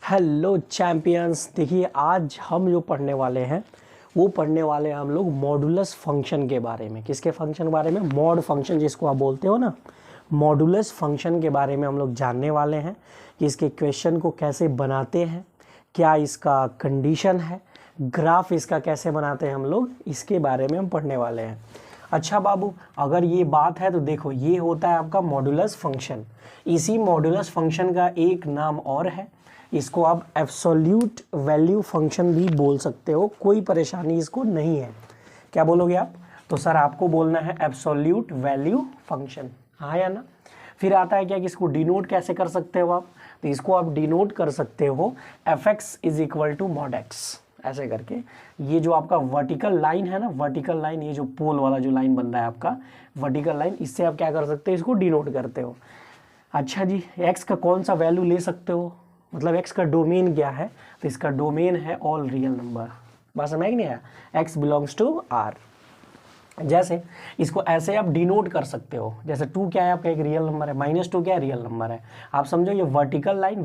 Hello champions. देखिए आज हम जो पढ़ने वाले हैं वो पढ़ने वाले हैं हम लोग मॉडुलस फंक्शन के बारे में। किसके फंक्शन के बारे में? मॉड फंक्शन जिसको आप बोलते हो ना, मॉडुलस फंक्शन के बारे में हम लोग जानने वाले हैं कि इसके क्वेश्चन को कैसे बनाते हैं, क्या इसका कंडीशन है, ग्राफ इसका कैसे बनाते हैं हम लोग, इसके बारे में हम पढ़ने वाले हैं। अच्छा बाबू, अगर ये बात है तो देखो ये होता है आपका मॉडुलस फंक्शन। इसी मॉडुलस फंक्शन का एक नाम और है, इसको आप एब्सोल्यूट वैल्यू फंक्शन भी बोल सकते हो, कोई परेशानी इसको नहीं है। क्या बोलोगे आप? तो सर आपको बोलना है एब्सोल्यूट वैल्यू फंक्शन, हाँ या ना। फिर आता है क्या कि इसको डिनोट कैसे कर सकते हो आप? तो इसको आप डिनोट कर सकते हो fx is equal to mod x, ऐसे करके। ये जो आपका वर्टिकल लाइन है ना, वर्टिकल लाइन, ये जो पोल वाला जो लाइन बन रहा है आपका वर्टिकल लाइन, इससे आप क्या कर सकते हो, इसको डिनोट करते हो। अच्छा जी, x का कौन सा वैल्यू ले सकते हो, मतलब x का डोमेन क्या है? तो इसका डोमेन है ऑल रियल नंबर। बात समझ नहीं आया? x belongs to r। जैसे इसको ऐसे आप डिनोट कर सकते हो, जैसे 2 क्या है आपका, एक रियल नंबर है, -2 क्या है, रियल नंबर है। आप समझो ये वर्टिकल लाइन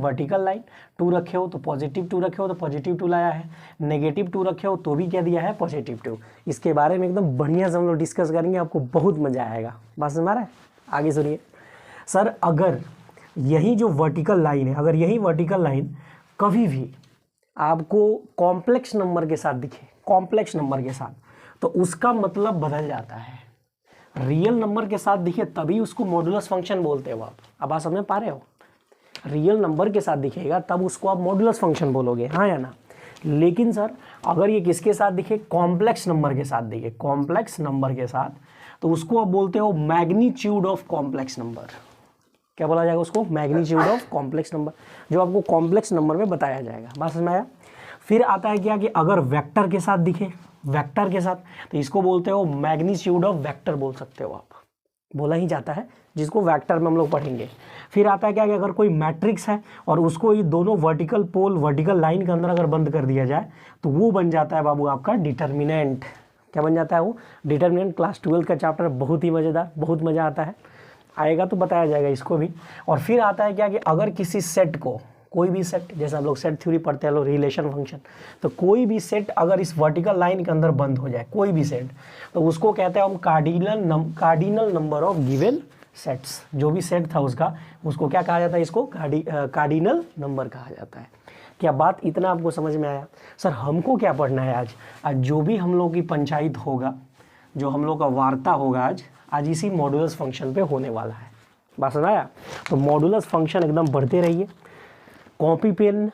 2 रखे हो तो पॉजिटिव 2 रखे हो तो पॉजिटिव 2 लाया है, नेगेटिव 2 रखे हो तो भी क्या दिया है, पॉजिटिव 2। इसके बारे में एकदम बढ़िया से हम लोग डिस्कस करेंगे, आपको बहुत मजा आएगा। बात समझ आ रहा है? आगे सुनिए। सर अगर यही जो वर्टिकल लाइन है, अगर यही वर्टिकल लाइन कभी भी आपको कॉम्प्लेक्स नंबर के साथ दिखे, कॉम्प्लेक्स नंबर के साथ, तो उसका मतलब बदल जाता है। रियल नंबर के साथ दिखे तभी उसको मॉडुलस फंक्शन बोलते हो आप। अब आप समझ पा रहे हो? रियल नंबर के साथ दिखेगा तब उसको आप मॉडुलस फंक्शन बोलोगे, हाँ या ना। लेकिन सर अगर ये किसके साथ दिखे, कॉम्प्लेक्स नंबर के साथ दिखे, कॉम्प्लेक्स नंबर के साथ, तो उसको आप बोलते हो मैग्नीट्यूड ऑफ कॉम्प्लेक्स नंबर। क्या बोला जाएगा उसको? मैग्नीट्यूड ऑफ कॉम्प्लेक्स नंबर, जो आपको कॉम्प्लेक्स नंबर में बताया जाएगा। बात समझ में आया? फिर आता है क्या कि अगर वेक्टर के साथ दिखे, वेक्टर के साथ, तो इसको बोलते हो मैग्नीट्यूड ऑफ वेक्टर बोल सकते हो आप, बोला ही जाता है, जिसको वेक्टर में हम लोग पढ़ेंगे। फिर आता है क्या कि अगर कोई मैट्रिक्स है और उसको ये दोनों वर्टिकल पोल वर्टिकल लाइन के अंदर अगर बंद कर दिया जाए तो वो बन जाता है बाबू आपका डिटर्मिनेंट। क्या बन जाता है वो? डिटर्मिनेंट। क्लास 12 का चैप्टर बहुत ही मज़ेदार, बहुत मज़ा आता है, आएगा तो बताया जाएगा इसको भी। और फिर आता है क्या कि अगर किसी सेट को, कोई भी सेट, जैसे हम लोग सेट थ्योरी पढ़ते हैं लोग, रिलेशन फंक्शन, तो कोई भी सेट अगर इस वर्टिकल लाइन के अंदर बंद हो जाए, कोई भी सेट, तो उसको कहते हैं हम cardinal number of given sets. जो भी सेट था उसका, उसको क्या कहा जाता है? इसको कार्डिनल नंबर कहा जाता है। क्या बात इतना आपको समझ में आया? सर हमको क्या पढ़ना है आज जो भी हम लोग की पंचायत होगा, जो हम लोग का वार्ता होगा आज इसी मॉडुलस फंक्शन पे होने वाला है। बात समझ आया? तो मॉडुलस फंक्शन एकदम पढ़ते रहिए, कॉपी पेन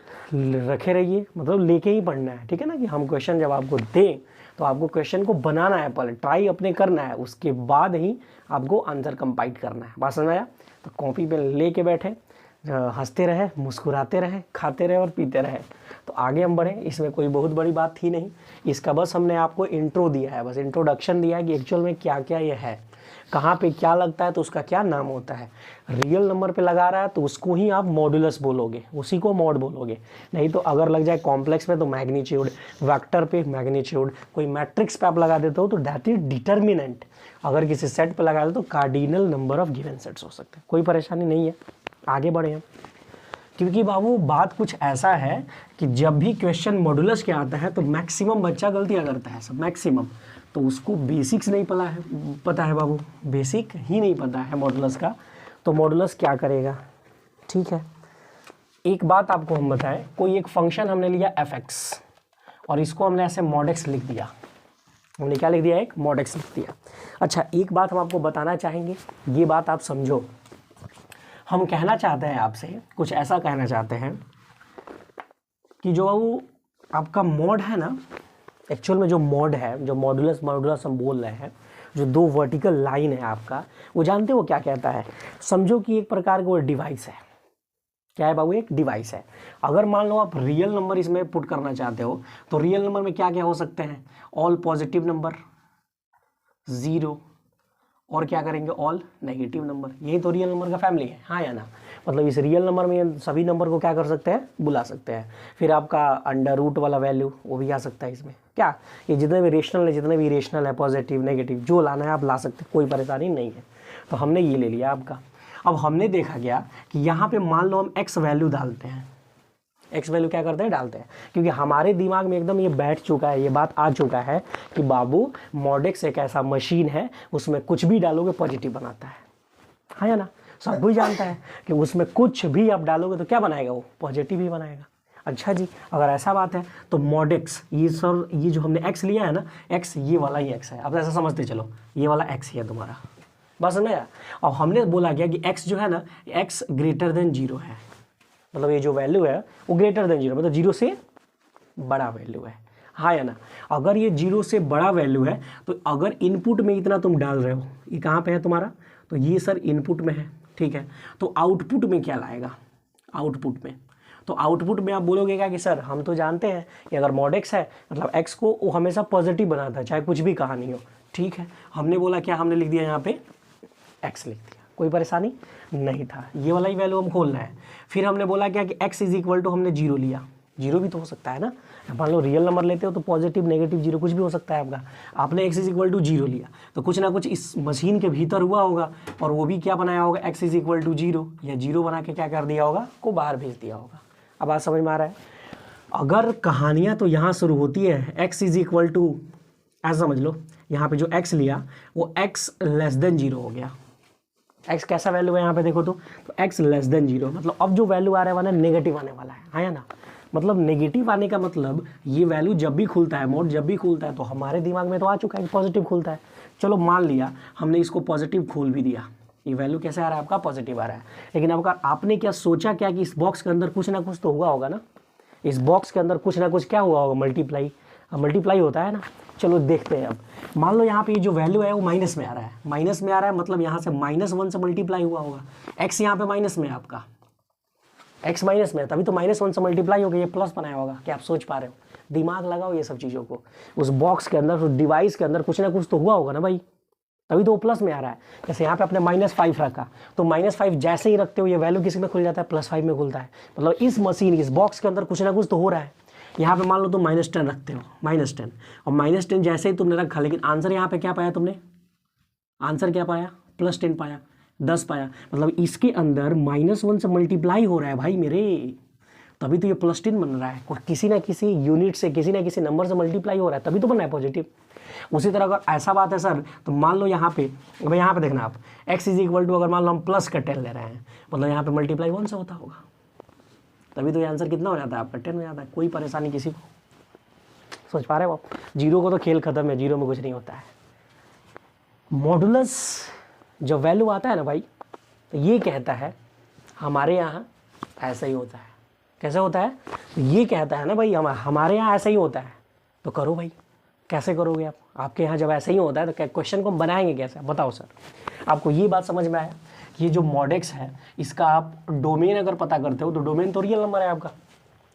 रखे रहिए, मतलब लेके ही पढ़ना है, ठीक है ना। कि हम क्वेश्चन जब आपको दें तो आपको क्वेश्चन को बनाना है, पहले ट्राई अपने करना है, उसके बाद ही आपको आंसर कंपाइट करना है। बात समझ आया? तो कॉपी पेन लेके बैठे, हंसते रहे, मुस्कुराते रहे, खाते रहे और पीते रहे, तो आगे हम बढ़े। इसमें कोई बहुत बड़ी बात थी नहीं, इसका बस हमने आपको इंट्रो दिया है, बस इंट्रोडक्शन दिया है कि एक्चुअल में क्या क्या ये है, कहाँ पे क्या लगता है तो उसका क्या नाम होता है। रियल नंबर पे लगा रहा है तो उसको ही आप मॉडुलस बोलोगे, उसी को मॉड बोलोगे। नहीं तो अगर लग जाए कॉम्प्लेक्स में तो मैग्नीट्यूड, वेक्टर पे मैग्नीट्यूड, कोई मैट्रिक्स पे आप लगा देते हो तो दैट इज डिटर्मिनेंट, अगर किसी सेट पे लगा दे तो cardinal number of given sets हो सकते हैं। कोई परेशानी नहीं है, आगे बढ़े हम। क्योंकि बाबू बात कुछ ऐसा है कि जब भी क्वेश्चन मॉडुलस के आता है तो मैक्सिमम बच्चा गलतियाँ करता है, सब मैक्सिमम। तो उसको बेसिक्स नहीं पता है बाबू, बेसिक ही नहीं पता है मॉडुलस का, तो मॉडुलस क्या करेगा? ठीक है, एक बात आपको हम बताएं, कोई एक फंक्शन हमने लिया fx और इसको हमने ऐसे mod x लिख दिया, हमने क्या लिख दिया? एक mod x लिख दिया। अच्छा एक बात हम आपको बताना चाहेंगे, ये बात आप समझो। हम कहना चाहते हैं आपसे, कुछ ऐसा कहना चाहते हैं कि जो आपका मॉड है ना, एक्चुअल में जो मॉड है, जो मॉडुलस हम बोल रहे हैं, जो दो वर्टिकल लाइन है आपका, वो जानते हो क्या कहता है? समझो कि एक प्रकार का वो डिवाइस है। क्या है बाबू? एक डिवाइस है। अगर मान लो आप रियल नंबर इसमें पुट करना चाहते हो तो रियल नंबर में क्या क्या हो सकते हैं? ऑल पॉजिटिव नंबर, 0, और क्या करेंगे? All negative number. यही तो रियल नंबर का फैमिली है, हाँ या ना। मतलब इस रियल नंबर में सभी नंबर को क्या कर सकते हैं? बुला सकते हैं। फिर आपका अंडर रूट वाला वैल्यू वो भी आ सकता है इसमें। क्या ये जितने भी रेशनल है, पॉजिटिव नेगेटिव जो लाना है आप ला सकते हैं, कोई परेशानी नहीं है। तो हमने ये ले लिया आपका। अब हमने देखा गया कि यहाँ पे मान लो हम x वैल्यू डालते हैं, एक्स वैल्यू क्या करते हैं, डालते हैं, क्योंकि हमारे दिमाग में एकदम ये बैठ चुका है, ये बात आ चुका है कि बाबू मॉड एक्स एक ऐसा मशीन है, उसमें कुछ भी डालोगे पॉजिटिव बनाता है या ना। सब कोई जानता है कि उसमें कुछ भी आप डालोगे तो क्या बनाएगा, वो पॉजिटिव ही बनाएगा। अच्छा जी, अगर ऐसा बात है तो मॉड एक्स, ये सर ये जो हमने एक्स लिया है ना, एक्स ये वाला ही एक्स है, अब ऐसा समझते चलो ये वाला एक्स ही है तुम्हारा, बस समझ आया। और हमने बोला गया कि एक्स जो है ना, एक्स ग्रेटर देन 0 है, मतलब ये जो वैल्यू है वो ग्रेटर देन 0, मतलब 0 से बड़ा वैल्यू है, हाँ या ना। अगर ये 0 से बड़ा वैल्यू है तो अगर इनपुट में इतना तुम डाल रहे हो, ये कहाँ पे है तुम्हारा, तो ये सर इनपुट में है, ठीक है। तो आउटपुट में क्या लाएगा, आउटपुट में, तो आउटपुट में आप बोलोगे क्या कि सर हम तो जानते हैं कि अगर मॉड एक्स है मतलब एक्स को वो हमेशा पॉजिटिव बनाता है, चाहे कुछ भी कहानी हो, ठीक है। हमने बोला क्या, हमने लिख दिया यहाँ पे एक्स लिख दिया, कोई परेशानी नहीं था, ये वाला ही वैल्यू हम खोलना है। फिर हमने बोला क्या कि एक्स इज इक्वल टू, हमने 0 लिया, 0 भी तो हो सकता है ना, मान लो रियल नंबर लेते हो तो पॉजिटिव नेगेटिव 0 कुछ भी हो सकता है आपका। आपने एक्स इज इक्वल टू 0 लिया तो कुछ ना कुछ इस मशीन के भीतर हुआ होगा, और वो भी क्या बनाया होगा, एक्स इज इक्वल टू 0 या 0 बना के क्या कर दिया होगा, को बाहर भेज दिया होगा। अब बात समझ में आ रहा है। अगर कहानियाँ तो यहाँ शुरू होती है, एक्स इज इक्वल टू, ऐसा समझ लो यहाँ पे जो एक्स लिया वो एक्स लेस देन 0 हो गया। एक्स कैसा वैल्यू है यहाँ पे देखो तो एक्स लेस देन 0, मतलब अब जो वैल्यू आ रहा है वाला नेगेटिव आने वाला है, हाँ या ना। मतलब नेगेटिव आने का मतलब ये वैल्यू जब भी खुलता है, मोड जब भी खुलता है तो हमारे दिमाग में तो आ चुका है कि पॉजिटिव खुलता है। चलो मान लिया हमने इसको पॉजिटिव खोल भी दिया, ये वैल्यू कैसे आ रहा है आपका, पॉजिटिव आ रहा है। लेकिन आपने क्या सोचा क्या कि इस बॉक्स के अंदर कुछ ना कुछ तो हुआ होगा ना, इस बॉक्स के अंदर कुछ ना कुछ क्या हुआ होगा, मल्टीप्लाई होता है ना। चलो देखते हैं। अब मान लो यहाँ पे ये जो वैल्यू है वो माइनस में आ रहा है, माइनस में आ रहा है मतलब यहाँ से -1 से मल्टीप्लाई हुआ होगा। एक्स यहाँ पे माइनस में है आपका, एक्स माइनस में है तभी तो -1 से मल्टीप्लाई हो गया, ये प्लस बनाया होगा। क्या आप सोच पा रहे हो, दिमाग लगाओ ये सब चीज़ों को। उस बॉक्स के अंदर, उस डिवाइस के अंदर कुछ ना कुछ तो हुआ होगा ना भाई, तभी तो वो प्लस में आ रहा है। जैसे यहाँ पे आपने -5 रखा तो -5 जैसे ही रखते हो ये वैल्यू किसी में खुल जाता है, +5 में खुलता है। मतलब इस मशीन, इस बॉक्स के अंदर कुछ ना कुछ तो हो रहा है। यहाँ पे मान लो तुम -10 रखते हो, -10, और -10 जैसे ही तुमने रखा, लेकिन आंसर यहाँ पे क्या पाया तुमने, आंसर क्या पाया, +10 पाया, 10 पाया। मतलब इसके अंदर -1 से मल्टीप्लाई हो रहा है भाई मेरे, तभी तो ये +10 बन रहा है। किसी ना किसी यूनिट से, किसी ना किसी नंबर से मल्टीप्लाई हो रहा है, तभी तो बन रहा है पॉजिटिव। उसी तरह अगर ऐसा बात है सर, तो मान लो यहाँ पे, अब यहाँ पे देखना आप, x इज इक्वल टू, अगर मान लो हम प्लस का 10 ले रहे हैं, मतलब यहाँ पे मल्टीप्लाई 1 से होता होगा, तभी तो ये आंसर कितना हो जाता है आपका, 10 हो जाता है। कोई परेशानी किसी को, सोच पा रहे हो आप। 0 को तो खेल खत्म है, 0 में कुछ नहीं होता है। मॉडुलस जो वैल्यू आता है ना भाई, तो ये कहता है हमारे यहाँ ऐसा ही होता है। कैसे होता है, तो ये कहता है ना भाई हमारे यहाँ ऐसा ही होता है, तो करो भाई। कैसे करोगे आप, आपके यहाँ जब ऐसा ही होता है तो क्वेश्चन को हम बनाएंगे कैसे, बताओ सर। आपको ये बात समझ में आया, ये जो मॉड एक्स है इसका आप डोमेन अगर पता करते हो तो डोमेन तो रियल नंबर है आपका,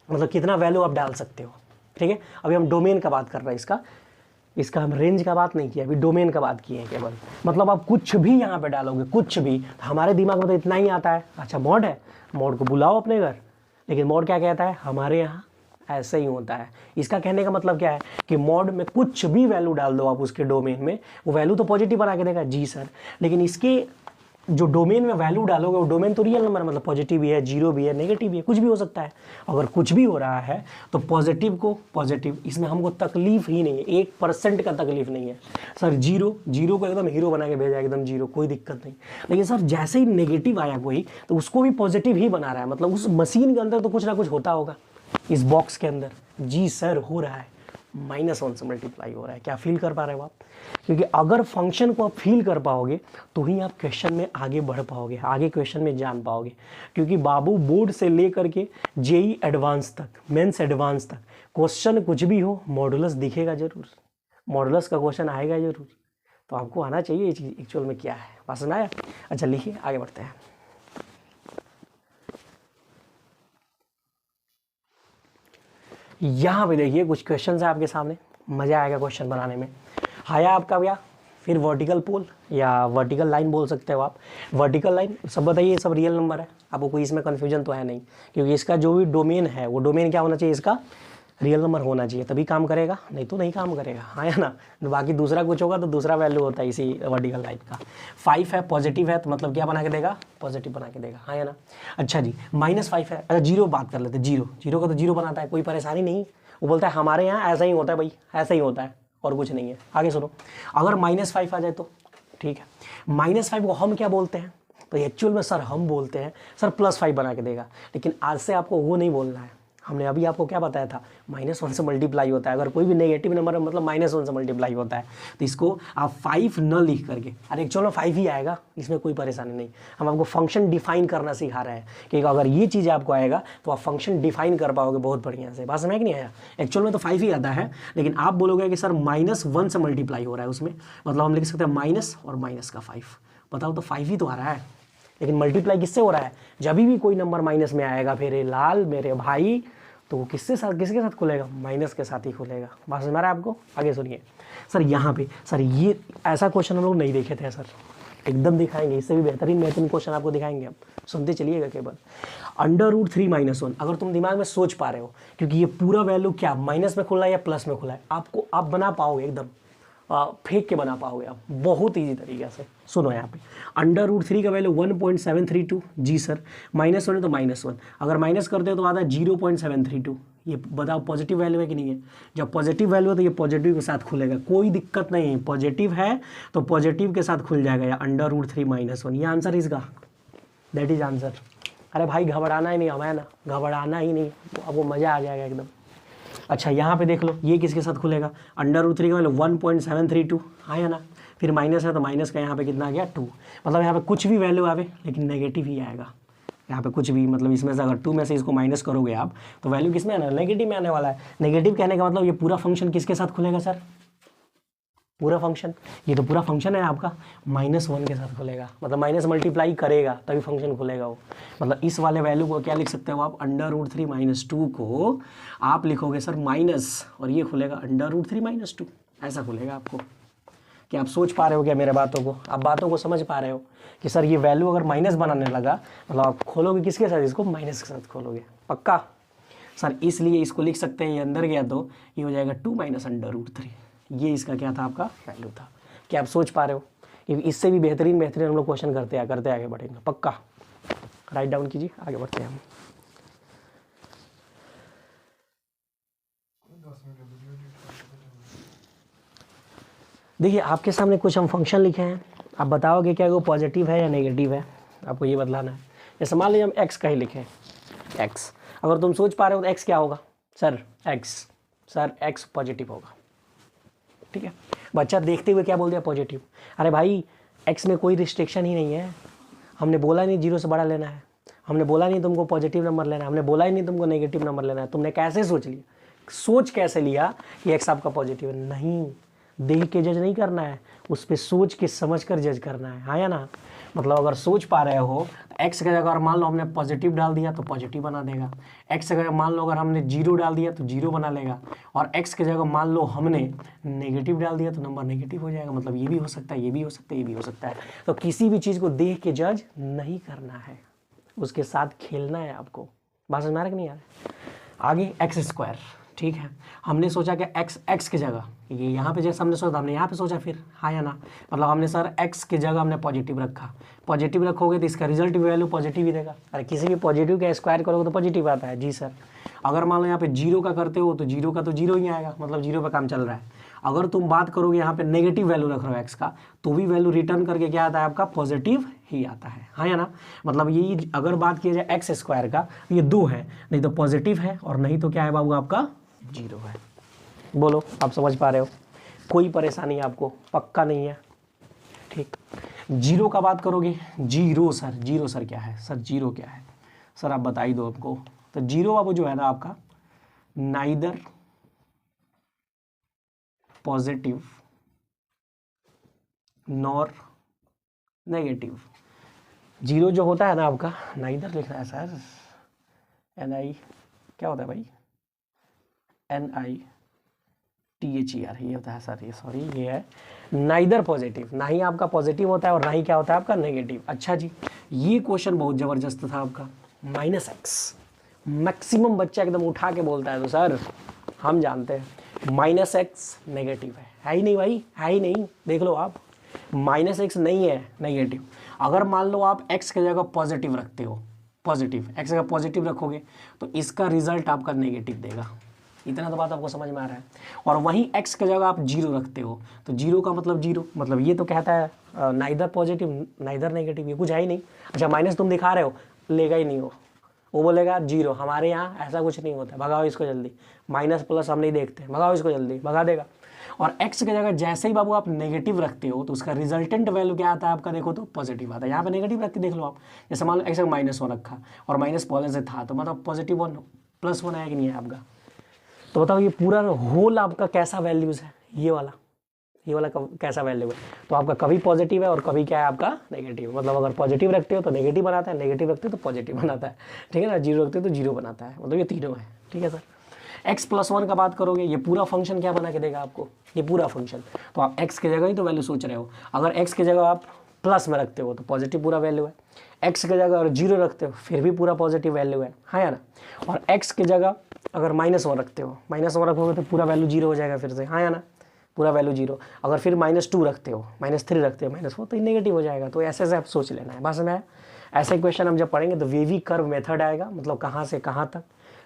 मतलब कितना वैल्यू आप डाल सकते हो, ठीक है। अभी हम डोमेन का बात कर रहे हैं, इसका हम रेंज का बात नहीं किया, अभी डोमेन का बात की है केवल। मतलब आप कुछ भी यहाँ पे डालोगे, कुछ भी, तो हमारे दिमाग में तो इतना ही आता है, अच्छा मॉड है, मॉड को बुलाओ अपने घर। लेकिन मॉड क्या कहता है, हमारे यहाँ ऐसे ही होता है। इसका कहने का मतलब क्या है कि मॉड में कुछ भी वैल्यू डाल दो आप उसके डोमेन में, वो वैल्यू तो पॉजिटिव बना के देगा जी सर। लेकिन इसके जो डोमेन में वैल्यू डालोगे वो डोमेन तो रियल नंबर, मतलब पॉजिटिव भी है, 0 भी है, नेगेटिव भी है, कुछ भी हो सकता है। अगर कुछ भी हो रहा है तो पॉजिटिव को पॉजिटिव, इसमें हमको तकलीफ ही नहीं है, 1% का तकलीफ नहीं है सर। 0 को एकदम हीरो बना के भेजा, एकदम 0, कोई दिक्कत नहीं। लेकिन सर जैसे ही नेगेटिव आया कोई तो उसको भी पॉजिटिव ही बना रहा है, मतलब उस मशीन के अंदर तो कुछ ना कुछ होता होगा इस बॉक्स के अंदर। जी सर हो रहा है, -1 से मल्टीप्लाई हो रहा है। क्या फील कर पा रहे हो आप, क्योंकि अगर फंक्शन को आप फील कर पाओगे तो ही आप क्वेश्चन में आगे बढ़ पाओगे, आगे क्वेश्चन में जान पाओगे। क्योंकि बाबू बोर्ड से लेकर के जेई एडवांस तक, मेंस एडवांस तक क्वेश्चन कुछ भी हो, मॉडुलस दिखेगा जरूर, मॉडुलस का क्वेश्चन आएगा जरूर। तो आपको आना चाहिए ये चीज़ एक्चुअल में क्या है, पसंद आया। अच्छा लिखिए, आगे बढ़ते हैं। यहाँ पे देखिए कुछ क्वेश्चन है आपके सामने, मज़ा आएगा क्वेश्चन बनाने में। आया आपका भैया, फिर वर्टिकल पोल या वर्टिकल लाइन बोल सकते हो आप। वर्टिकल लाइन सब बताइए, ये सब रियल नंबर है, आपको कोई इसमें कन्फ्यूजन तो है नहीं, क्योंकि इसका जो भी डोमेन है वो डोमेन क्या होना चाहिए, इसका रियल नंबर होना चाहिए तभी काम करेगा, नहीं तो नहीं काम करेगा, हाँ या ना। बाकी दूसरा कुछ होगा तो दूसरा वैल्यू होता है इसी वर्टिकल लाइन का। 5 है पॉजिटिव है तो मतलब क्या बना के देगा, पॉजिटिव बना के देगा, हाँ या ना। अच्छा जी -5 है, अच्छा जीरो बात कर लेते, जीरो का तो जीरो बनाता है, कोई परेशानी नहीं। वो बोलता है हमारे यहाँ ऐसा ही होता है भाई, ऐसा ही होता है और कुछ नहीं है। आगे सुनो, अगर -5 आ जाए तो ठीक है, -5 को हम क्या बोलते हैं, तो एक्चुअल में सर हम बोलते हैं सर +5 बना के देगा, लेकिन आज से आपको वो नहीं बोलना है। हमने अभी आपको क्या बताया था, -1 से मल्टीप्लाई होता है, अगर कोई भी नेगेटिव नंबर है मतलब -1 से मल्टीप्लाई होता है, तो इसको आप 5 न लिख करके, अरे एक्चुअल में 5 ही आएगा, इसमें कोई परेशानी नहीं। हम आपको फंक्शन डिफाइन करना सिखा रहे हैं कि अगर ये चीज़ आपको आएगा तो आप फंक्शन डिफाइन कर पाओगे बहुत बढ़िया से। बात समझ कि नहीं आया, एक्चुअल में तो 5 ही आता है, लेकिन आप बोलोगे कि सर -1 से मल्टीप्लाई हो रहा है उसमें, मतलब हम लिख सकते हैं माइनस और माइनस का 5। बताओ तो 5 ही तो आ रहा है, लेकिन मल्टीप्लाई किससे हो रहा है, जब भी कोई नंबर माइनस में आएगा मेरे लाल मेरे भाई, तो वो किसके साथ खुलेगा, माइनस के साथ ही खुलेगा। बात समझ आ रहा है आपको। आगे सुनिए सर, यहाँ पे सर ये ऐसा क्वेश्चन हम लोग नहीं देखे थे सर, एकदम दिखाएंगे, इससे भी बेहतरीन क्वेश्चन आपको दिखाएंगे। अब सुनते चलिएगा केवल। √3 - 1, अगर तुम दिमाग में सोच पा रहे हो, क्योंकि ये पूरा वैल्यू क्या माइनस में खुला है या प्लस में खुला है, आपको आप बना पाओगे एकदम फेंक के बना पाओगे आप बहुत ईजी तरीके से। सुनो यहाँ पे √3 का वैल्यू 1.732, जी सर -1 है तो -1, अगर माइनस करते हो तो आता है 0.732। ये बताओ पॉजिटिव वैल्यू है कि नहीं है, जब पॉजिटिव वैल्यू है तो ये पॉजिटिव के साथ खुलेगा, कोई दिक्कत नहीं है, पॉजिटिव है तो पॉजिटिव के साथ खुल जाएगा या √3 - 1, ये आंसर इसका, दैट इज आंसर। अरे भाई घबराना ही नहीं, हमें ना घबराना ही नहीं, आपको मज़ा आ जाएगा एकदम। अच्छा यहाँ पे देख लो, ये किसके साथ खुलेगा, √3 का वैल्यू 1.732, हाँ या ना, फिर माइनस है तो माइनस का यहाँ पे कितना आ गया 2, मतलब यहाँ पे कुछ भी वैल्यू आवे लेकिन नेगेटिव ही आएगा। यहाँ पे कुछ भी मतलब इसमें से अगर 2 में से इसको माइनस करोगे आप तो वैल्यू किस में आना है, नेगेटिव में आने वाला है। नेगेटिव कहने का मतलब ये पूरा फंक्शन किसके साथ खुलेगा सर, पूरा फंक्शन, ये तो पूरा फंक्शन है आपका -1 के साथ खुलेगा, मतलब माइनस मल्टीप्लाई करेगा तभी फंक्शन खुलेगा वो। मतलब इस वाले वैल्यू को क्या लिख सकते हो आप, √3 - 2 को आप लिखोगे सर माइनस, और ये खुलेगा √3 - 2, ऐसा खुलेगा आपको। क्या आप सोच पा रहे हो क्या मेरे बातों को, आप बातों को समझ पा रहे हो कि सर ये वैल्यू अगर माइनस बनाने लगा मतलब आप खोलोगे किसके साथ, इसको माइनस के साथ खोलोगे पक्का सर, इसलिए इसको लिख सकते हैं, ये अंदर गया तो ये हो जाएगा 2 - √3, ये इसका क्या था आपका वैल्यू था। क्या आप सोच पा रहे हो कि इससे भी बेहतरीन हम लोग क्वेश्चन करते आगे बढ़ेंगे पक्का। राइट डाउन कीजिए, आगे बढ़ते हैं हम। देखिए आपके सामने कुछ हम फंक्शन लिखे हैं, आप बताओगे क्या वो पॉजिटिव है या नेगेटिव है, आपको ये बदलाना है। जैसे मान लीजिए हम एक्स का ही लिखें, एक्स, अगर तुम सोच पा रहे हो तो एक्स क्या होगा सर, एक्स पॉजिटिव होगा, ठीक है। बच्चा देखते हुए क्या बोल दिया पॉजिटिव, अरे भाई एक्स में कोई रिस्ट्रिक्शन ही नहीं है, हमने बोला नहीं 0 से बड़ा लेना है, हमने बोला नहीं तुमको पॉजिटिव नंबर लेना है, हमने बोला ही नहीं तुमको नेगेटिव नंबर लेना है, तुमने कैसे सोच लिया, सोच कैसे लिया कि एक्स आपका पॉजिटिव है, नहीं देख के जज नहीं करना है, उस पर सोच के समझ कर जज करना है, हाँ या ना। मतलब अगर सोच पा रहे हो तो एक्स की जगह अगर मान लो हमने पॉजिटिव डाल दिया तो पॉजिटिव बना देगा, एक्स की जगह मान लो अगर हमने 0 डाल दिया तो 0 बना लेगा, और एक्स की जगह मान लो हमने नेगेटिव डाल दिया तो नंबर नेगेटिव हो जाएगा। मतलब ये भी हो सकता है, ये भी हो सकता है, ये भी हो सकता है। तो किसी भी चीज़ को देख के जज नहीं करना है, उसके साथ खेलना है आपको। बात समझ में आ रहा है कि नहीं आ रहा है। आगे x², ठीक है, हमने सोचा कि x की जगह ये यहाँ पे जैसे हमने सोचा हमने यहाँ पे सोचा फिर, हाँ या ना। मतलब हमने सर x की जगह हमने पॉजिटिव रखा, पॉजिटिव रखोगे तो इसका रिजल्ट वैल्यू पॉजिटिव ही देगा। अरे किसी भी पॉजिटिव का स्क्वायर करोगे तो पॉजिटिव आता है, जी सर। अगर मान लो यहाँ पे 0 का करते हो तो 0 का तो 0 ही आएगा, मतलब 0 पे काम चल रहा है। अगर तुम बात करोगे यहाँ पे नेगेटिव वैल्यू रख रहे हो x का, तो भी वैल्यू रिटर्न करके क्या आता है आपका पॉजिटिव ही आता है, हाँ या ना। मतलब ये अगर बात किया जाए x² का, ये 2 है, नहीं तो पॉजिटिव है, और नहीं तो क्या है बाबू आपका 0 है। बोलो आप समझ पा रहे हो, कोई परेशानी आपको पक्का नहीं है, ठीक। 0 का बात करोगे, 0 सर क्या है सर, 0 क्या है सर आप बता ही दो हमको। तो 0 बाबू जो है ना आपका नाइदर पॉजिटिव नॉर नेगेटिव। 0 जो होता है ना आपका, नाइदर लिखना है सर, NI क्या होता है भाई, NITHER ये होता है सर, ये सॉरी ये है नाइदर पॉजिटिव, ना ही आपका पॉजिटिव होता है और ना ही क्या होता है आपका नेगेटिव। अच्छा जी, ये क्वेश्चन बहुत ज़बरदस्त था आपका। -x मैक्सिमम बच्चा एकदम उठा के बोलता है तो सर हम जानते हैं माइनस एक्स नेगेटिव है ही नहीं भाई, है ही नहीं। देख लो आप, माइनस एक्स नहीं है नेगेटिव। अगर मान लो आप एक्स की जगह पॉजिटिव रखते हो, पॉजिटिव एक्स की जगह पॉजिटिव रखोगे तो इसका रिजल्ट आपका नेगेटिव देगा। इतना तो बात आपको समझ में आ रहा है। और वहीं एक्स की जगह आप जीरो रखते हो तो जीरो का मतलब जीरो, मतलब ये तो कहता है नाइदर पॉजिटिव नाइदर नेगेटिव, ये कुछ है ही नहीं। अच्छा माइनस तुम दिखा रहे हो, लेगा ही नहीं वो बोलेगा जीरो। हमारे यहाँ ऐसा कुछ नहीं होता, भगाओ इसको जल्दी, माइनस प्लस हम नहीं देखते, भगाओ इसको जल्दी, भगा देगा। और एक्स की जगह जैसे ही बाबू आप नेगेटिव रखते हो तो उसका रिजल्टेंट वैल्यू क्या आता है आपका, देखो तो पॉजिटिव आता है। यहाँ पे नेगेटिव रख के देख लो आप, जैसे मान लो एक्स का -1 रखा और माइनस पहले से था तो मतलब +1 +1 आया कि नहीं है आपका। तो बताओ ये पूरा होल आपका कैसा वैल्यूज है, ये वाला कैसा वैल्यू है। तो आपका कभी पॉजिटिव है और कभी क्या है आपका नेगेटिव। मतलब अगर पॉजिटिव रखते हो तो नेगेटिव बनाता है, नेगेटिव रखते हो तो पॉजिटिव बनाता है, ठीक है ना। जीरो रखते हो तो जीरो बनाता है, मतलब ये तीनों है, ठीक है सर। x+1 का बात करोगे, ये पूरा फंक्शन क्या बना के देगा आपको, ये पूरा फंक्शन। तो आप x की जगह ही तो वैल्यू सोच रहे हो। अगर x की जगह आप प्लस में रखते हो तो पॉजिटिव पूरा वैल्यू है, x की जगह अगर जीरो रखते हो फिर भी पूरा पॉजिटिव वैल्यू है, हाँ या ना। और x की जगह अगर -1 रखते हो, -1 रखोगे तो पूरा वैल्यू जीरो हो जाएगा फिर से, हाँ या ना, पूरा वैल्यू जीरो। अगर फिर -2 रखते हो, -3 रखते हो, -4 तो नेगेटिव हो जाएगा। तो ऐसे से आप सोच लेना है बस। मैं ऐसे क्वेश्चन हम जब पढ़ेंगे तो वेवी कर्व मेथड आएगा, मतलब कहाँ से कहाँ तक,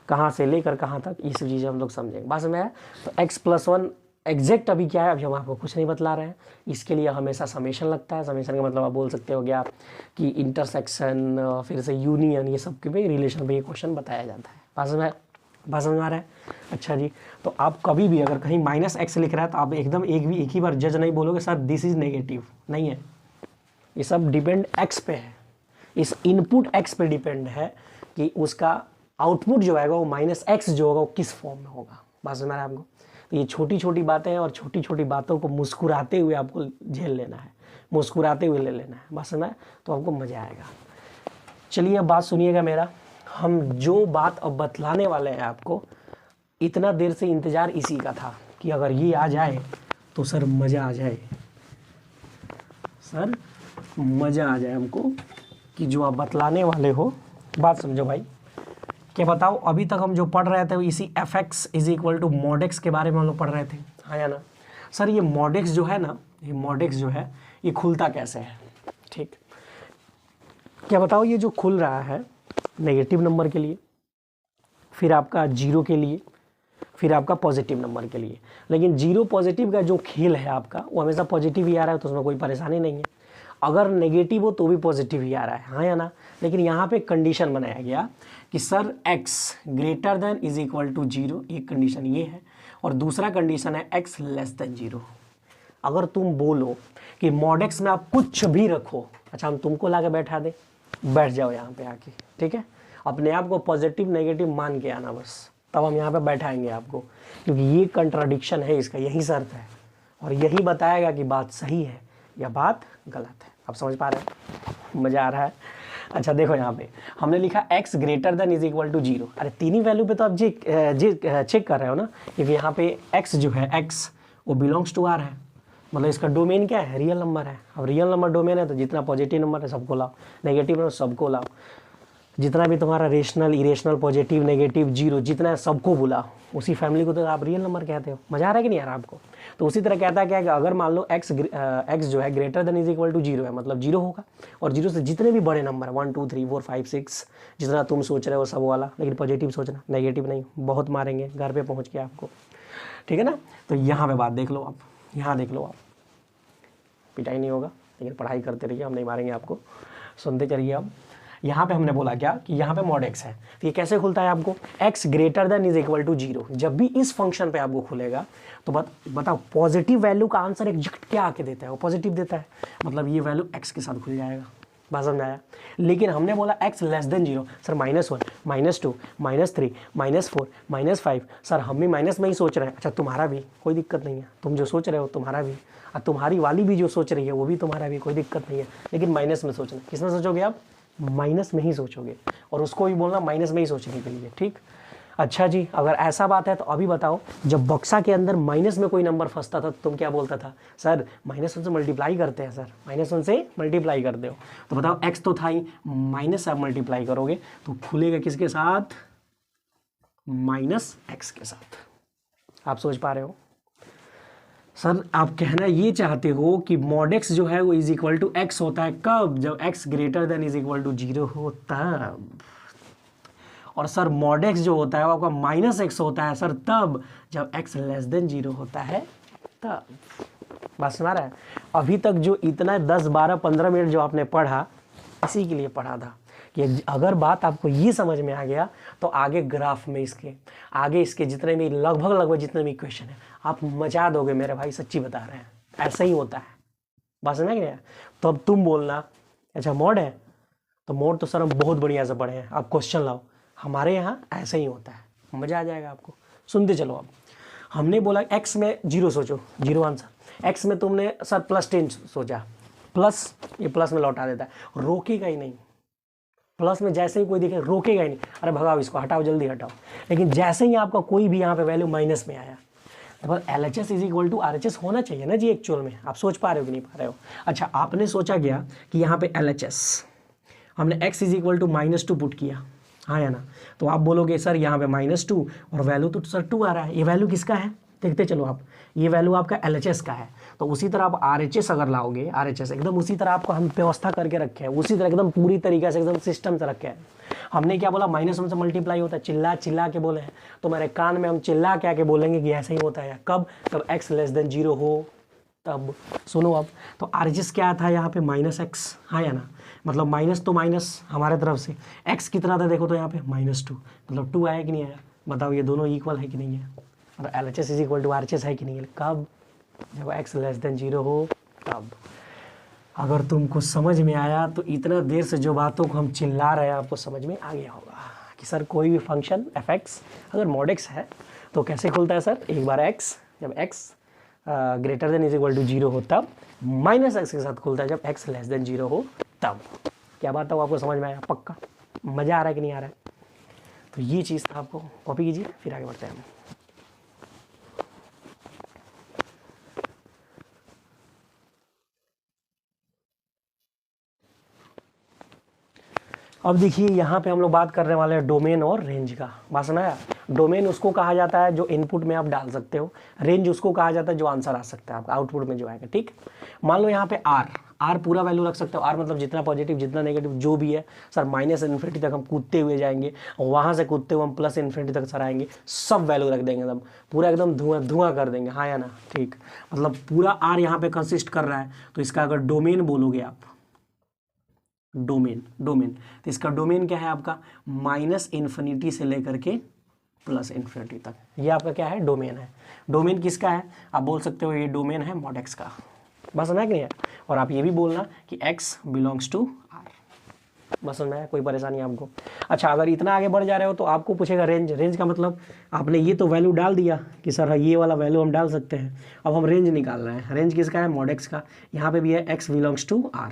कहाँ से लेकर कहाँ तक, ये सब चीज़ें हम लोग समझेंगे बस। मैं तो x+1 एग्जैक्ट अभी क्या है अभी हम आपको कुछ नहीं बतला रहे हैं। इसके लिए हमेशा समेशन लगता है। समेशन का मतलब आप बोल सकते हो क्या कि इंटरसेक्शन, फिर से यूनियन, ये सब के भी रिलेशन पे ये क्वेश्चन बताया जाता है। बात समझ में आ रहा है। अच्छा जी, तो आप कभी भी अगर कहीं -x लिख रहा है तो आप एकदम एक ही बार जज नहीं बोलोगे सर दिस इज नेगेटिव, नहीं है। ये सब डिपेंड x पे है, इस इनपुट x पे डिपेंड है कि उसका आउटपुट जो आएगा वो -x जो होगा वो किस फॉर्म में होगा। बात समझ में आ रहा है आपको। तो ये छोटी छोटी बातें हैं और छोटी छोटी बातों को मुस्कुराते हुए आपको झेल लेना है, मुस्कुराते हुए ले लेना है, बात समझ में, तो आपको मज़ा आएगा। चलिए अब बात सुनिएगा मेरा, हम जो बात अब बतलाने वाले हैं आपको, इतना देर से इंतज़ार इसी का था कि अगर ये आ जाए तो सर मज़ा आ जाए, सर मज़ा आ जाए हमको कि जो आप बतलाने वाले हो। बात समझो भाई, क्या बताओ अभी तक हम जो पढ़ रहे थे इसी fx = mod x के बारे में हम लोग पढ़ रहे थे, हाँ या ना। सर ये mod x जो है ना, ये mod x जो है ये खुलता कैसे है, ठीक। क्या बताओ ये जो खुल रहा है नेगेटिव नंबर के लिए, फिर आपका जीरो के लिए, फिर आपका पॉजिटिव नंबर के लिए। लेकिन जीरो पॉजिटिव का जो खेल है आपका वो हमेशा पॉजिटिव ही आ रहा है, तो उसमें कोई परेशानी नहीं है। अगर नेगेटिव हो तो भी पॉजिटिव ही आ रहा है, हाँ या ना। लेकिन यहाँ पे कंडीशन बनाया गया कि सर x > 0, एक कंडीशन ये है, और दूसरा कंडीशन है x < 0। अगर तुम बोलो कि mod x में आप कुछ भी रखो, अच्छा हम तुमको ला के बैठा दे, बैठ जाओ यहाँ पे आके, ठीक है, अपने आप को पॉजिटिव नेगेटिव मान के आना बस, तब हम यहाँ पे बैठाएंगे आपको, क्योंकि ये कंट्राडिक्शन है इसका, यही शर्त है और यही बताएगा कि बात सही है या बात गलत है। आप समझ पा रहे हैं, मज़ा आ रहा है। अच्छा देखो यहाँ पे हमने लिखा x > 0। अरे तीन ही वैल्यू पे तो आप जी चेक कर रहे हो ना, क्योंकि यहाँ पे x जो है x वो बिलोंग्स टू r है, मतलब इसका डोमेन क्या है, रियल नंबर है। अब रियल नंबर डोमेन है तो जितना पॉजिटिव नंबर है सबको लाओ, नेगेटिव है सबको लाओ, जितना भी तुम्हारा rational irrational positive negative zero जितना है सबको बुलाओ, उसी फैमिली को तो आप रियल नंबर कहते हो। मजा आ रहा है कि नहीं आ रहा आपको। तो उसी तरह कहता है क्या कि अगर मान लो x जो है > 0 है, मतलब जीरो होगा, और जीरो से जितने भी बड़े नंबर 1 2 3 4 5 6 जितना तुम सोच रहे हो सब वाला, लेकिन पॉजिटिव सोचना, नेगेटिव नहीं, बहुत मारेंगे घर पे पहुँच के आपको, ठीक है ना। तो यहाँ पे बात देख लो आप, यहाँ देख लो आप, पिटाई नहीं होगा लेकिन पढ़ाई करते रहिए, हम नहीं मारेंगे आपको, सुनते चलिए। अब यहाँ पे हमने बोला क्या कि यहाँ पे mod x है, तो ये कैसे खुलता है आपको, x > 0। जब भी इस फंक्शन पे आपको खुलेगा तो बताओ पॉजिटिव वैल्यू का आंसर एग्जैक्ट क्या आके देता है, वो पॉजिटिव देता है, मतलब ये वैल्यू x के साथ खुल जाएगा। बात समझ में आया। लेकिन हमने बोला x < 0, सर -1 -2 -3 -4 -5, सर हम भी माइनस में ही सोच रहे हैं। अच्छा तुम्हारा भी कोई दिक्कत नहीं है, तुम जो सोच रहे हो तुम्हारा भी, और तुम्हारी वाली भी जो सोच रही है वो भी तुम्हारा भी, कोई दिक्कत नहीं है, लेकिन माइनस में सोचना। किस में सोचोगे आप, माइनस में ही सोचोगे, और उसको भी बोलना माइनस में ही सोचने के लिए, ठीक। अच्छा जी, अगर ऐसा बात है तो अभी बताओ जब बक्सा के अंदर माइनस में कोई नंबर फंसता था तो तुम क्या बोलता था, सर -1 से मल्टीप्लाई करते हैं, सर -1 से मल्टीप्लाई कर दो। तो बताओ x तो था ही, माइनस से आप मल्टीप्लाई करोगे तो खुलेगा किसके साथ, -x के साथ। आप सोच पा रहे हो? सर आप कहना ये चाहते हो कि मॉड एक्स जो है वो इज इक्वल टू एक्स होता है कब? जब x greater than is equal to 0 हो तब। और सर मॉड एक्स जो होता है वो आपका माइनस एक्स होता है सर तब जब एक्स लेस देन 0 होता है तब। बस सुना रहा है? अभी तक जो इतना 10 12 15 मिनट जो आपने पढ़ा, इसी के लिए पढ़ा था कि अगर बात आपको ये समझ में आ गया तो आगे ग्राफ में इसके आगे इसके जितने भी लगभग जितने भी क्वेश्चन है आप मचा दोगे मेरे भाई, सच्ची बता रहे हैं, ऐसा ही होता है। बस समझ गया? तो अब तुम बोलना अच्छा मॉड है, तो मॉड तो सर हम बहुत बढ़िया से पढ़े हैं, आप क्वेश्चन लाओ, हमारे यहाँ ऐसा ही होता है, मज़ा आ जाएगा आपको। सुनते चलो। अब हमने बोला एक्स में 0 सोचो, 0 आंसर। एक्स में तुमने सर +10 सोचा, प्लस, ये प्लस में लौटा देता है, रोकेगा ही नहीं। प्लस में जैसे ही कोई दिखे रोकेगा ही नहीं, अरे भगाओ इसको, हटाओ जल्दी हटाओ। लेकिन जैसे ही आपका कोई भी यहाँ पे वैल्यू माइनस में आया, तो बस LHS is equal to RHS होना चाहिए ना जी एक्चुअल में। आप सोच पा रहे हो कि नहीं पा रहे हो? अच्छा आपने सोचा गया कि यहाँ पे LHS हमने x इज इक्वल टू -2 पुट किया, हाँ या ना? तो आप बोलोगे सर यहाँ पे -2 और वैल्यू तो सर 2 आ रहा है, ये वैल्यू किसका है? देखते चलो आप, ये वैल्यू आपका LHS का है। तो उसी तरह आप RHS अगर लाओगे, RHS एकदम उसी तरह आपको हम व्यवस्था करके रखे हैं, उसी तरह एकदम पूरी तरीके से एकदम सिस्टम से रखे हैं। हमने क्या बोला? -1 से मल्टीप्लाई होता है, चिल्ला चिल्ला के बोले हैं, तो मेरे कान में हम चिल्ला क्या के बोलेंगे कि ऐसा ही होता है। कब? तब x लेस देन 0 हो तब। सुनो अब, तो RHS क्या था यहाँ पे? -x, हाँ या ना? मतलब माइनस तो माइनस हमारे तरफ से, x कितना था देखो तो यहाँ पे -2, मतलब 2 आया कि नहीं आया? बताओ ये दोनों इक्वल है कि नहीं है? और LHS is equal to RHS है कि नहीं है? कब? जब x लेस देन 0 हो तब। अगर तुमको समझ में आया तो इतना देर से जो बातों को हम चिल्ला रहे हैं आपको समझ में आ गया होगा कि सर कोई भी फंक्शन fx अगर मॉड x है तो कैसे खुलता है सर? एक बार x जब x greater than is equal to 0 हो तब, -x के साथ खुलता है जब x लेस देन 0 हो तब। क्या बात है वो आपको समझ में आया? पक्का? मज़ा आ रहा है कि नहीं आ रहा है? तो ये चीज़ था, आपको कॉपी कीजिए फिर आगे बढ़ते हैं हम। अब देखिए यहाँ पे हम लोग बात करने वाले हैं डोमेन और रेंज का। बात सुनाया? डोमेन उसको कहा जाता है जो इनपुट में आप डाल सकते हो, रेंज उसको कहा जाता है जो आंसर आ सकता है आपका आउटपुट में जो आएगा। ठीक, मान लो यहाँ पे आर पूरा वैल्यू रख सकते हो। आर मतलब जितना पॉजिटिव जितना नेगेटिव जो भी है सर, -∞ तक हम कूदते हुए जाएंगे, वहाँ से कूदते हुए हम +∞ तक सर आएंगे, सब वैल्यू रख देंगे एकदम, पूरा एकदम धुआं कर देंगे, हाँ या ना? ठीक, मतलब पूरा आर यहाँ पे कंसिस्ट कर रहा है, तो इसका अगर डोमेन बोलोगे आप, डोमेन तो इसका डोमेन क्या है आपका? -∞ से लेकर के +∞ तक, ये आपका क्या है? डोमेन है। डोमेन किसका है? आप बोल सकते हो ये डोमेन है मॉड x का। बस समझ नहीं है? और आप ये भी बोलना कि x बिलोंग्स टू R। बस समझ में आया? कोई परेशानी आपको? अच्छा अगर इतना आगे बढ़ जा रहे हो तो आपको पूछेगा रेंज का मतलब आपने ये तो वैल्यू डाल दिया कि सर ये वाला वैल्यू हम डाल सकते हैं, अब हम रेंज निकाल रहे हैं। रेंज किसका है? मॉड x का। यहाँ पे भी है x बिलोंग्स टू R।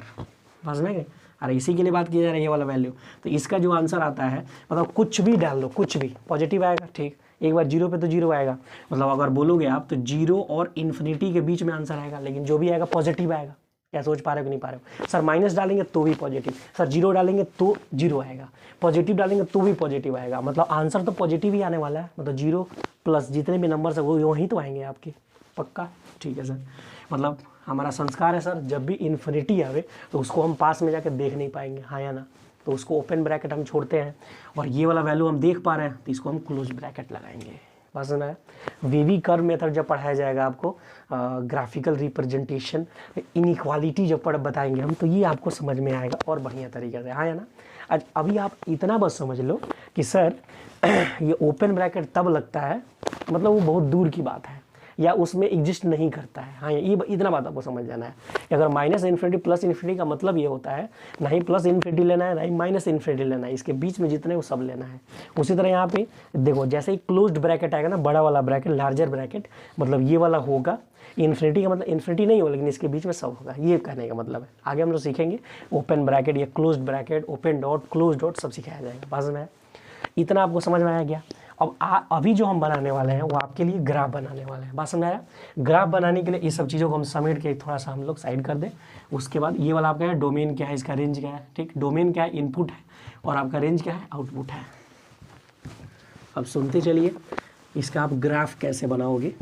बस समझ गए? अरे इसी के लिए बात की जा रही है ये वाला वैल्यू। तो इसका जो आंसर आता है, मतलब कुछ भी डाल दो, कुछ भी पॉजिटिव आएगा। ठीक, एक बार 0 पे तो 0 आएगा, मतलब अगर बोलोगे आप तो 0 और इन्फिनिटी के बीच में आंसर आएगा, लेकिन जो भी आएगा पॉजिटिव आएगा। क्या सोच पा रहे हो कि नहीं पा रहे हो? सर माइनस डालेंगे तो भी पॉजिटिव, सर 0 डालेंगे तो 0 आएगा, पॉजिटिव डालेंगे तो भी पॉजिटिव आएगा, मतलब आंसर तो पॉजिटिव ही आने वाला है। मतलब 0 प्लस जितने भी नंबर है वो वहीं तो आएंगे आपके। पक्का? ठीक है सर, मतलब हमारा संस्कार है सर, जब भी इन्फिनिटी आवे तो उसको हम पास में जाकर देख नहीं पाएंगे, हाँ या ना? तो उसको ओपन ब्रैकेट हम छोड़ते हैं, और ये वाला वैल्यू हम देख पा रहे हैं तो इसको हम क्लोज ब्रैकेट लगाएंगे। बात सुना है? वीवी कर्व मेथड जब पढ़ाया जाएगा आपको, ग्राफिकल रिप्रेजेंटेशन, इनइक्वालिटी जब बताएंगे हम, तो ये आपको समझ में आएगा और बढ़िया तरीके से, हाँ या ना? आज अभी आप इतना बस समझ लो कि सर ये ओपन ब्रैकेट तब लगता है मतलब वो बहुत दूर की बात है या उसमें एग्जिस्ट नहीं करता है, हाँ ये इतना बात आपको समझ जाना है। अगर -∞ +∞ का मतलब ये होता है ना ही +∞ लेना है ना ही -∞ लेना है, इसके बीच में जितने वो सब लेना है। उसी तरह यहाँ पे देखो, जैसे ही क्लोज्ड ब्रैकेट आएगा ना, बड़ा वाला ब्रैकेट, लार्जर ब्रैकेट, मतलब ये वाला होगा, इन्फिनिटी का मतलब इन्फिनिटी नहीं हो, लेकिन इसके बीच में सब होगा, ये कहने का मतलब है। आगे हम लोग सीखेंगे ओपन ब्रैकेट या closed bracket, open dot, close dot, सब सिखाया जाएगा। बात में इतना आपको समझ में आया गया? अब अभी जो हम बनाने वाले हैं वो आपके लिए ग्राफ बनाने वाले हैं। बात समझ आया? ग्राफ बनाने के लिए ये सब चीज़ों को हम समेट के थोड़ा सा हम लोग साइड कर दें। उसके बाद ये वाला आपका है डोमेन क्या है, इसका रेंज क्या है। ठीक, डोमेन क्या है? इनपुट है, और आपका रेंज क्या है? आउटपुट है। अब सुनते चलिए, इसका आप ग्राफ कैसे बनाओगे?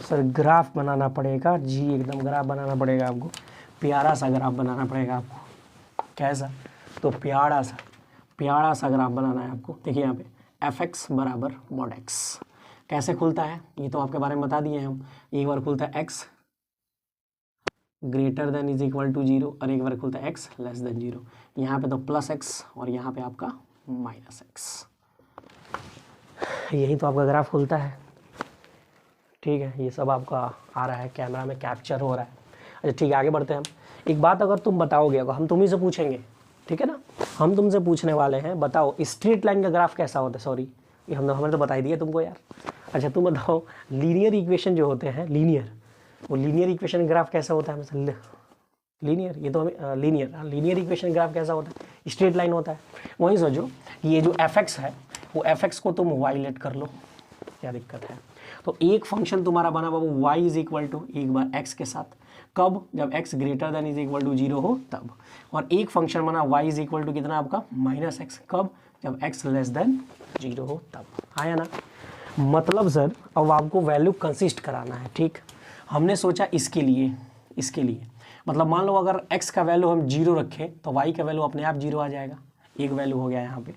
सर ग्राफ बनाना पड़ेगा जी, एकदम ग्राफ बनाना पड़ेगा आपको, प्यारा सा ग्राफ बनाना पड़ेगा आपको। कैसा? तो प्यारा सा ग्राफ बनाना है आपको। देखिए यहाँ पे fx बराबर mod x कैसे खुलता है ये तो आपके बारे में बता दिए हैं हम। एक बार खुलता है x greater than is equal to 0 और एक बार खुलता है x लेस देन 0। यहाँ पे तो प्लस x और यहाँ पे आपका माइनस x, यही तो आपका ग्राफ खुलता है। ठीक है, ये सब आपका आ रहा है, कैमरा में कैप्चर हो रहा है। अच्छा ठीक है, आगे बढ़ते हैं हम। एक बात अगर तुम बताओगे, अगर हम तुम्ही से पूछेंगे, ठीक है ना, हम तुमसे पूछने वाले हैं, बताओ स्ट्रेट लाइन का ग्राफ कैसा होता है? सॉरी ये हमने तो बता ही दिया तुमको यार। अच्छा तुम बताओ लीनियर इक्वेशन जो होते हैं, वो लीनियर इक्वेशन ग्राफ कैसा होता है? मतलब लीनियर, ये तो हमें लीनियर इक्वेशन ग्राफ कैसा होता है? स्ट्रेट लाइन होता है। वहीं सोचो ये जो fx है, वो fx को तुम y लेट कर लो, क्या दिक्कत है? तो एक फंक्शन तुम्हारा बना बाबू y इज इक्वल टू एक बार x के साथ, कब? जब x greater than is equal to 0 हो तब। और एक फंक्शन बना y इज इक्वल टू कितना आपका माइनस x, कब? जब x लेस देन 0 हो तब। आया ना? मतलब सर अब आपको वैल्यू कंसिस्ट कराना है। ठीक, हमने सोचा इसके लिए मतलब मान लो अगर x का वैल्यू हम 0 रखें तो y का वैल्यू अपने आप 0 आ जाएगा, एक वैल्यू हो गया यहाँ पे।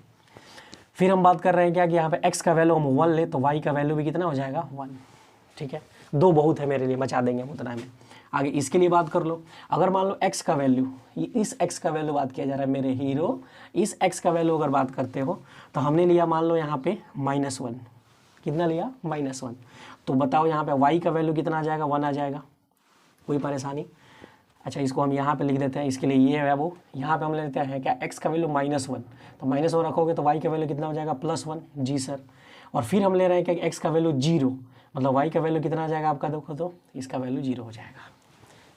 फिर हम बात कर रहे हैं क्या कि यहाँ पे x का वैल्यू हम 1 ले तो y का वैल्यू भी कितना हो जाएगा 1। ठीक है, 2 बहुत है मेरे लिए, बचा देंगे हम उतना में। आगे इसके लिए बात कर लो, अगर मान लो x का वैल्यू, इस x का वैल्यू बात किया जा रहा है मेरे हीरो, इस x का वैल्यू अगर बात करते हो तो हमने लिया मान लो यहाँ पे -1, कितना लिया? -1। तो बताओ यहाँ पे y का वैल्यू कितना आ जाएगा? 1 आ जाएगा, कोई परेशानी? अच्छा इसको हम यहाँ पे लिख देते हैं, इसके लिए ये है वो, यहाँ पे हम ले लेते हैं क्या x का वैल्यू -1, तो -1 रखोगे तो y का वैल्यू कितना हो जाएगा? +1। जी सर। और फिर हम ले रहे हैं क्या x का वैल्यू 0, मतलब y का वैल्यू कितना आ जाएगा आपका? देखो तो इसका वैल्यू 0 हो जाएगा,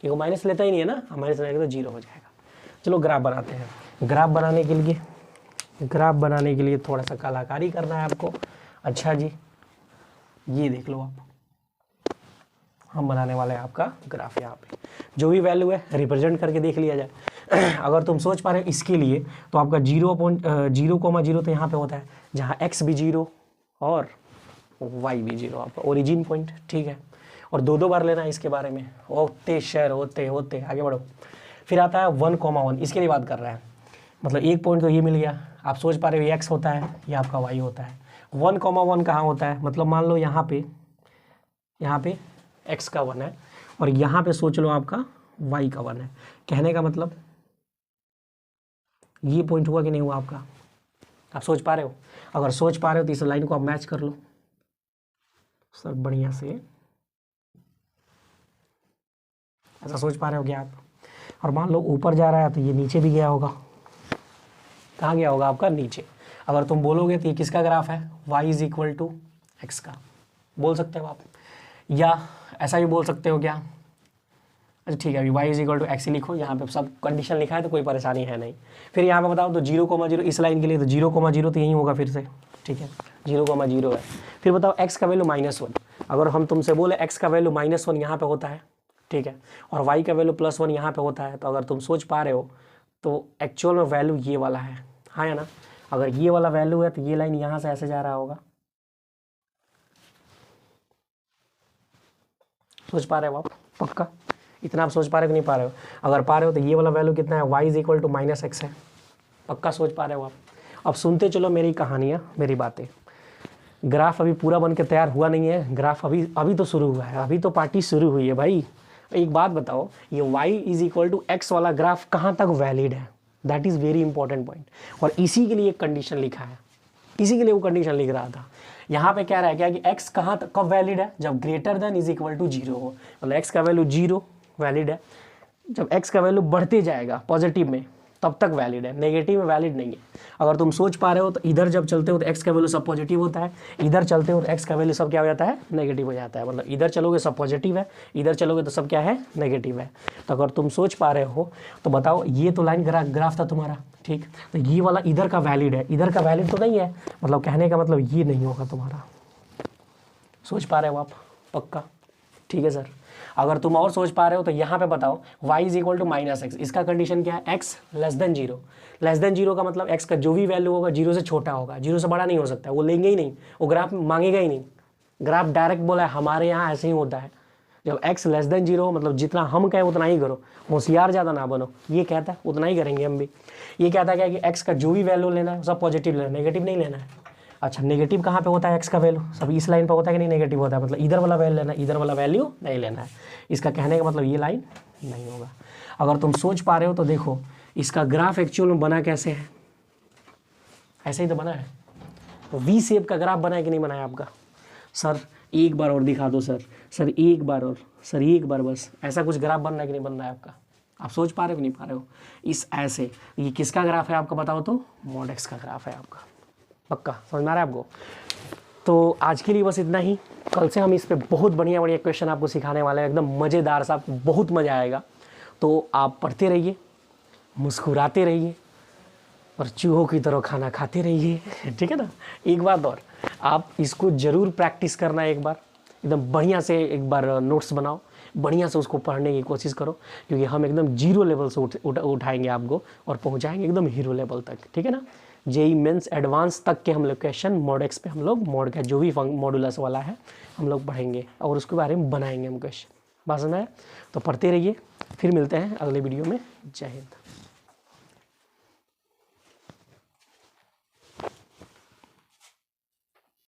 क्योंकि माइनस लेता ही नहीं है ना, माइनस लेंगे तो 0 हो जाएगा। चलो ग्राफ बनाते हैं। ग्राफ बनाने के लिए थोड़ा सा कलाकारी करना है आपको। अच्छा जी ये देख लो आप, हम बनाने वाले हैं आपका ग्राफ। यहाँ पे जो भी वैल्यू है रिप्रेजेंट करके देख लिया जाए। अगर तुम सोच पा रहे हो इसके लिए तो आपका 0,0 तो यहाँ पे होता है जहाँ x भी 0 और y भी 0, आपका ओरिजिन पॉइंट। ठीक है, और 2 बार लेना है इसके बारे में, होते आगे बढ़ो। फिर आता है 1,1, इसके लिए बात कर रहा है, मतलब एक पॉइंट तो ये मिल गया। आप सोच पा रहे हो ये x होता है, ये आपका y होता है। 1,1 कहाँ होता है? मतलब मान लो यहाँ पे x का 1 है और यहाँ पे सोच लो आपका y का 1 है। कहने का मतलब ये पॉइंट हुआ कि नहीं हुआ आपका? आप सोच पा रहे हो? अगर सोच पा रहे हो तो इस लाइन को आप मैच कर लो सर बढ़िया से, ऐसा सोच पा रहे हो क्या आप? और मान लो ऊपर जा रहा है तो ये नीचे भी गया होगा, कहाँ गया होगा आपका? नीचे। अगर तुम बोलोगे तो ये किसका ग्राफ है? y is equal to x का, बोल सकते हो आप, या ऐसा भी बोल सकते हो क्या? अच्छा ठीक है, अभी y is equal to x ही लिखो, यहाँ पे सब कंडीशन लिखा है तो कोई परेशानी है नहीं। फिर यहाँ पे बताओ तो 0,0 इस लाइन के लिए तो 0,0 तो यही होगा फिर से। ठीक है, 0,0 है। फिर बताओ x का वैल्यू -1, अगर हम तुमसे बोले x का वैल्यू -1 यहाँ पे होता है, ठीक है, और y का वैल्यू +1 यहाँ पे होता है, तो अगर तुम सोच पा रहे हो तो एक्चुअल में वैल्यू ये वाला है, हाँ या ना? अगर ये वाला वैल्यू है तो ये लाइन यहाँ से ऐसे जा रहा होगा, सोच पा रहे हो आप? पक्का इतना आप सोच पा रहे हो कि नहीं पा रहे हो? अगर पा रहे हो तो ये वाला वैल्यू कितना है? y is equal to -x है, पक्का सोच पा रहे हो आप? अब सुनते चलो मेरी कहानियाँ, मेरी बातें। ग्राफ अभी पूरा बन के तैयार हुआ नहीं है, ग्राफ अभी तो शुरू हुआ है, अभी तो पार्टी शुरू हुई है भाई। एक बात बताओ, ये y is equal to x वाला ग्राफ कहाँ तक वैलिड है? That is very important point. और इसी के लिए एक कंडीशन लिखा है, इसी के लिए वो कंडीशन लिख रहा था। यहाँ पे क्या रहा है क्या कि x कहाँ तक कब वैलिड है? जब greater than is equal to 0 हो, मतलब x का वैल्यू 0 वैलिड है। जब x का वैल्यू बढ़ते जाएगा पॉजिटिव में तब तक वैलिड है, नेगेटिव में वैलिड नहीं है। अगर तुम सोच पा रहे हो तो इधर जब चलते हो तो x का वैल्यू सब पॉजिटिव होता है, इधर चलते हो तो x का वैल्यू सब क्या हो जाता है? नेगेटिव हो जाता है। मतलब इधर चलोगे सब पॉजिटिव है, इधर चलोगे तो सब क्या है? नेगेटिव है। तो अगर तुम सोच पा रहे हो तो बताओ, ये तो लाइन ग्राफ था तुम्हारा, ठीक, तो ये वाला इधर का वैलिड है, इधर का वैलिड तो नहीं है, मतलब कहने का मतलब ये नहीं होगा तुम्हारा। सोच पा रहे हो आप? पक्का ठीक है सर। अगर तुम और सोच पा रहे हो तो यहाँ पे बताओ y is equal to minus x, इसका कंडीशन क्या है, x less than zero. Less than zero का मतलब x का जो भी वैल्यू होगा जीरो से छोटा होगा, जीरो से बड़ा नहीं हो सकता, वो लेंगे ही नहीं, वो ग्राफ मांगेगा ही नहीं। ग्राफ डायरेक्ट बोला है, हमारे यहाँ ऐसे ही होता है, जब x लेस देन जीरो मतलब जितना हम कहें उतना ही करो, होशियार ज़्यादा ना बनो, ये कहता है उतना ही करेंगे हम भी। ये कहता है क्या कि x का जो भी वैल्यू लेना है सब पॉजिटिव लेना है, नेगेटिव नहीं लेना है। अच्छा नेगेटिव कहाँ पे होता है x का वैल्यू, सब इस लाइन पे होता है कि नहीं, नेगेटिव होता है, मतलब इधर वाला वैल्यू लेना है, इधर वाला वैल्यू नहीं लेना है। इसका कहने का मतलब ये लाइन नहीं होगा। अगर तुम सोच पा रहे हो तो देखो इसका ग्राफ एक्चुअल में बना कैसे है, ऐसे ही तो बना है, वी शेप का ग्राफ बना है कि नहीं बना है आपका। सर एक बार और दिखा दो सर, सर एक बार और, सर एक बार बस, ऐसा कुछ ग्राफ बन रहा है कि नहीं बन रहा है आपका, आप सोच पा रहे हो कि नहीं पा रहे हो। इस ऐसे ये किसका ग्राफ है आपका बताओ तो, मॉड एक्स का ग्राफ है आपका, पक्का समझ में आ रहा है आपको। तो आज के लिए बस इतना ही, कल से हम इस पे बहुत बढ़िया बढ़िया क्वेश्चन आपको सिखाने वाले हैं, एकदम मज़ेदार सा, आपको बहुत मज़ा आएगा। तो आप पढ़ते रहिए, मुस्कुराते रहिए और चूहों की तरह खाना खाते रहिए, ठीक है ना। एक बात और, आप इसको ज़रूर प्रैक्टिस करना, एक बार एकदम बढ़िया से एक बार नोट्स बनाओ, बढ़िया से उसको पढ़ने की कोशिश करो, क्योंकि हम एकदम जीरो लेवल से उठाएंगे आपको और पहुंचाएंगे एकदम हीरो लेवल तक, ठीक है ना। जेई मेंस एडवांस तक के हम लोग क्वेश्चन मॉड एक्स पे हम लोग मॉड का जो भी मॉडुलस वाला है हम लोग पढ़ेंगे और उसके बारे में बनाएंगे हम क्वेश्चन, बात समझ में आया। तो पढ़ते रहिए, फिर मिलते हैं अगले वीडियो में। जय हिंद।